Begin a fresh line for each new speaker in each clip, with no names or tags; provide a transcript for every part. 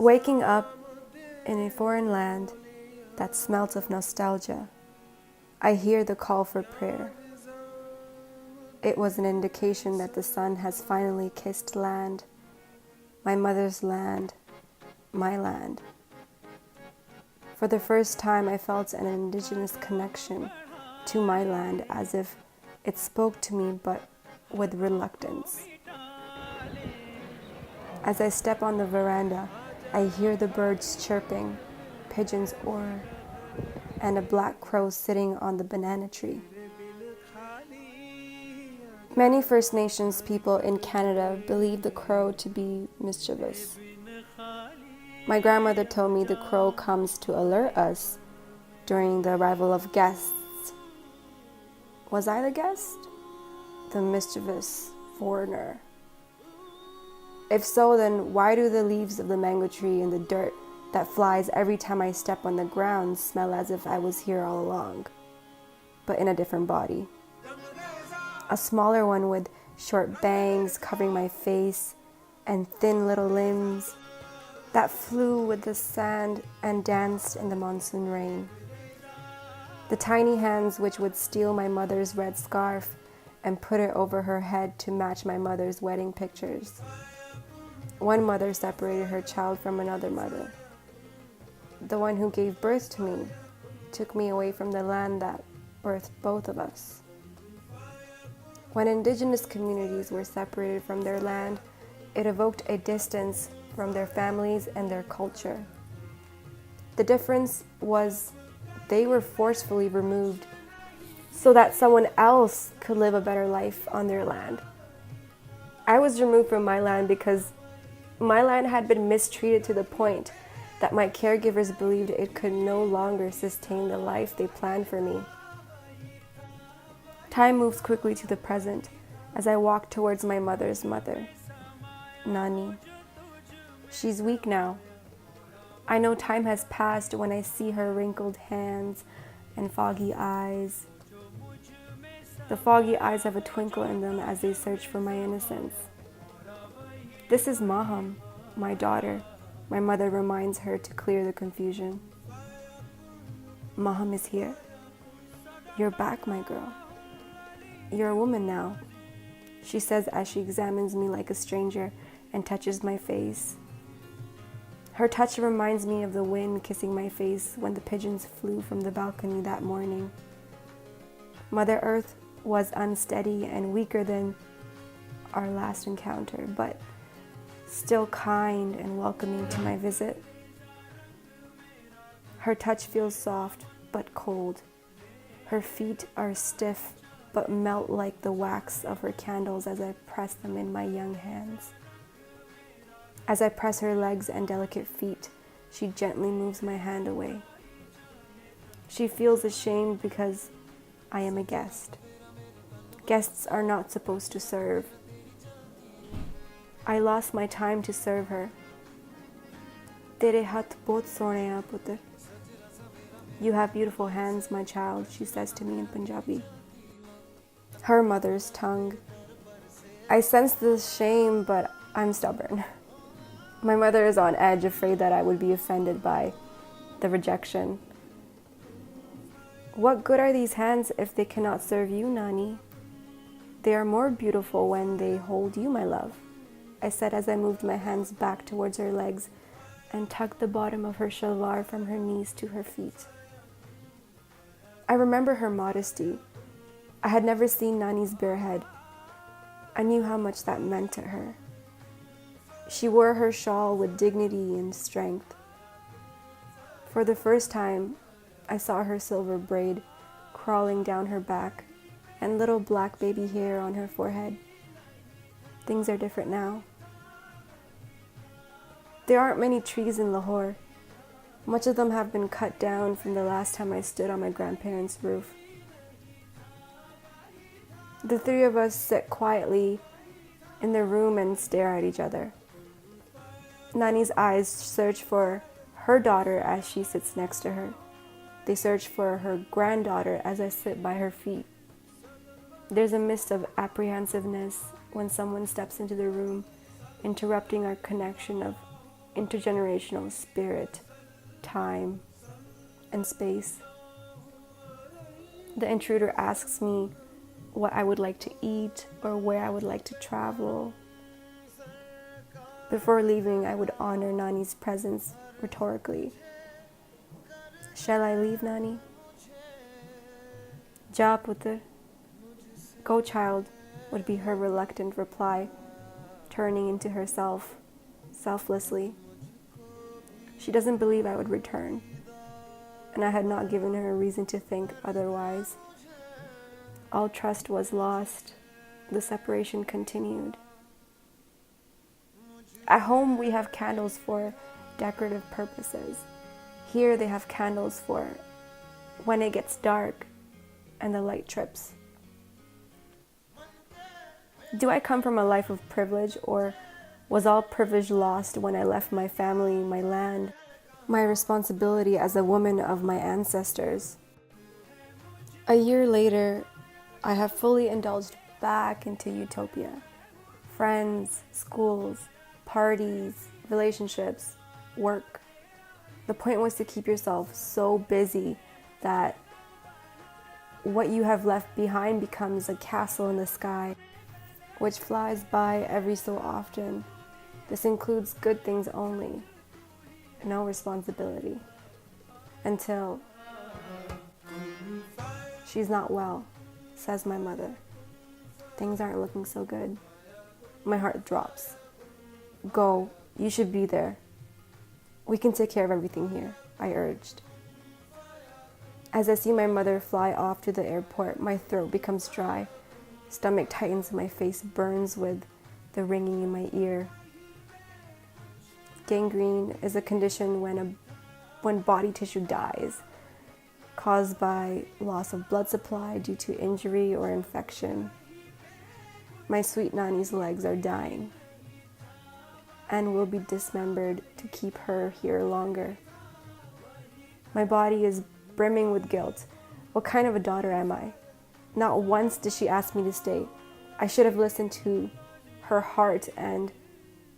Waking up in a foreign land that smelt of nostalgia, I hear the call for prayer. It was an indication that the sun has finally kissed land, my mother's land, my land. For the first time, I felt an indigenous connection to my land, as if it spoke to me, but with reluctance. As I step on the veranda, I hear the birds chirping, pigeons or, and a black crow sitting on the banana tree. Many First Nations people in Canada believe the crow to be mischievous. My grandmother told me the crow comes to alert us during the arrival of guests. Was I the guest? The mischievous foreigner. If so, then why do the leaves of the mango tree and the dirt that flies every time I step on the ground smell as if I was here all along, but in a different body? A smaller one with short bangs covering my face and thin little limbs that flew with the sand and danced in the monsoon rain. The tiny hands which would steal my mother's red scarf and put it over her head to match my mother's wedding pictures. One mother separated her child from another mother. The one who gave birth to me took me away from the land that birthed both of us. When indigenous communities were separated from their land, it evoked a distance from their families and their culture. The difference was they were forcefully removed so that someone else could live a better life on their land. I was removed from my land because my land had been mistreated to the point that my caregivers believed it could no longer sustain the life they planned for me. Time moves quickly to the present as I walk towards my mother's mother, Nani. She's weak now. I know time has passed when I see her wrinkled hands and foggy eyes. The foggy eyes have a twinkle in them as they search for my innocence. This is Maham, my daughter, my mother reminds her to clear the confusion. Maham is here. You're back, my girl. You're a woman now, she says as she examines me like a stranger and touches my face. Her touch reminds me of the wind kissing my face when the pigeons flew from the balcony that morning. Mother Earth was unsteady and weaker than our last encounter, but still kind and welcoming to my visit. Her touch feels soft but cold. Her feet are stiff but melt like the wax of her candles as I press them in my young hands. As I press her legs and delicate feet, she gently moves my hand away. She feels ashamed because I am a guest. Guests are not supposed to serve. I lost my time to serve her. Tere hath bahut sone hain putter. You have beautiful hands, my child, she says to me in Punjabi. Her mother's tongue. I sense the shame, but I'm stubborn. My mother is on edge, afraid that I would be offended by the rejection. What good are these hands if they cannot serve you, Nani? They are more beautiful when they hold you, my love, I said as I moved my hands back towards her legs and tucked the bottom of her shalwar from her knees to her feet. I remember her modesty. I had never seen Nani's bare head. I knew how much that meant to her. She wore her shawl with dignity and strength. For the first time, I saw her silver braid crawling down her back and little black baby hair on her forehead. Things are different now. There aren't many trees in Lahore. Much of them have been cut down from the last time I stood on my grandparents' roof. The three of us sit quietly in the room and stare at each other. Nani's eyes search for her daughter as she sits next to her. They search for her granddaughter as I sit by her feet. There's a mist of apprehensiveness when someone steps into the room, interrupting our connection of intergenerational spirit, time, and space. The intruder asks me what I would like to eat or where I would like to travel. Before leaving, I would honor Nani's presence rhetorically. Shall I leave, Nani? Ja putter. Go, child, would be her reluctant reply, turning into herself selflessly. She doesn't believe I would return, and I had not given her a reason to think otherwise. All trust was lost. The separation continued. At home, we have candles for decorative purposes. Here, they have candles for when it gets dark and the light trips. Do I come from a life of privilege, or was all privilege lost when I left my family, my land, my responsibility as a woman of my ancestors? A year later, I have fully indulged back into utopia. Friends, schools, parties, relationships, work. The point was to keep yourself so busy that what you have left behind becomes a castle in the sky, which flies by every so often. This includes good things only, no responsibility. Until she's not well, says my mother. Things aren't looking so good. My heart drops. Go, you should be there. We can take care of everything here, I urged. As I see my mother fly off to the airport, my throat becomes dry. Stomach tightens and my face burns with the ringing in my ear. Gangrene is a condition when body tissue dies, caused by loss of blood supply due to injury or infection. My sweet Nani's legs are dying and will be dismembered to keep her here longer. My body is brimming with guilt. What kind of a daughter am I? Not once did she ask me to stay. I should have listened to her heart and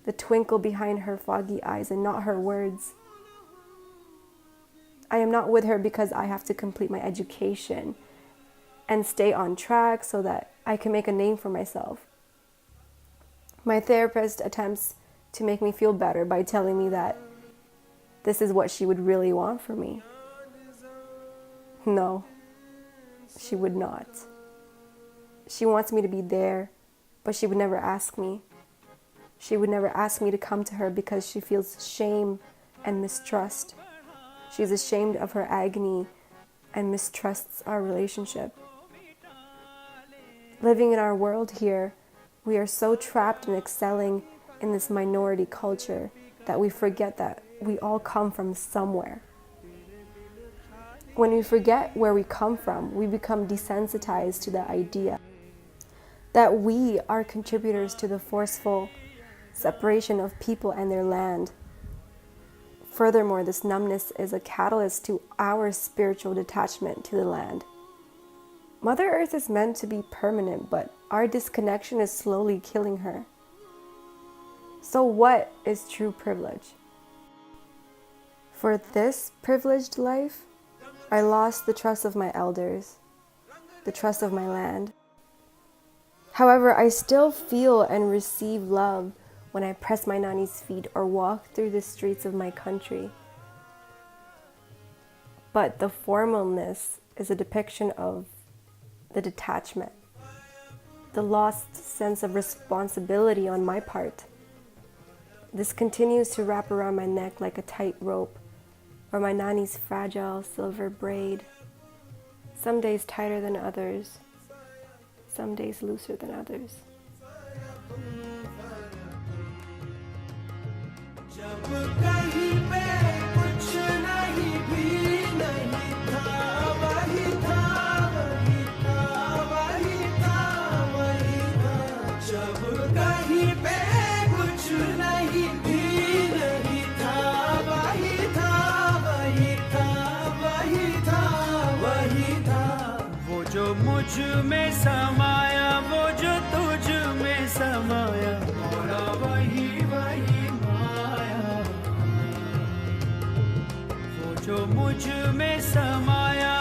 the twinkle behind her foggy eyes and not her words. I am not with her because I have to complete my education and stay on track so that I can make a name for myself. My therapist attempts to make me feel better by telling me that this is what she would really want for me. No, she would not. She wants me to be there, but she would never ask me. She would never ask me to come to her because she feels shame and mistrust. She's ashamed of her agony and mistrusts our relationship. Living in our world here, we are so trapped in excelling in this minority culture that we forget that we all come from somewhere. When we forget where we come from, we become desensitized to the idea that we are contributors to the forceful separation of people and their land. Furthermore, this numbness is a catalyst to our spiritual detachment to the land. Mother Earth is meant to be permanent, but our disconnection is slowly killing her. So what is true privilege? For this privileged life, I lost the trust of my elders, the trust of my land. However, I still feel and receive love when I press my Nani's feet or walk through the streets of my country. But the formalness is a depiction of the detachment, the lost sense of responsibility on my part. This continues to wrap around my neck like a tight rope, or my Nani's fragile silver braid. Some days tighter than others, some days looser than others.
मुझ में समाया वो जो तुझ में समाया मोरा वही वही माया जो मुझ में समाया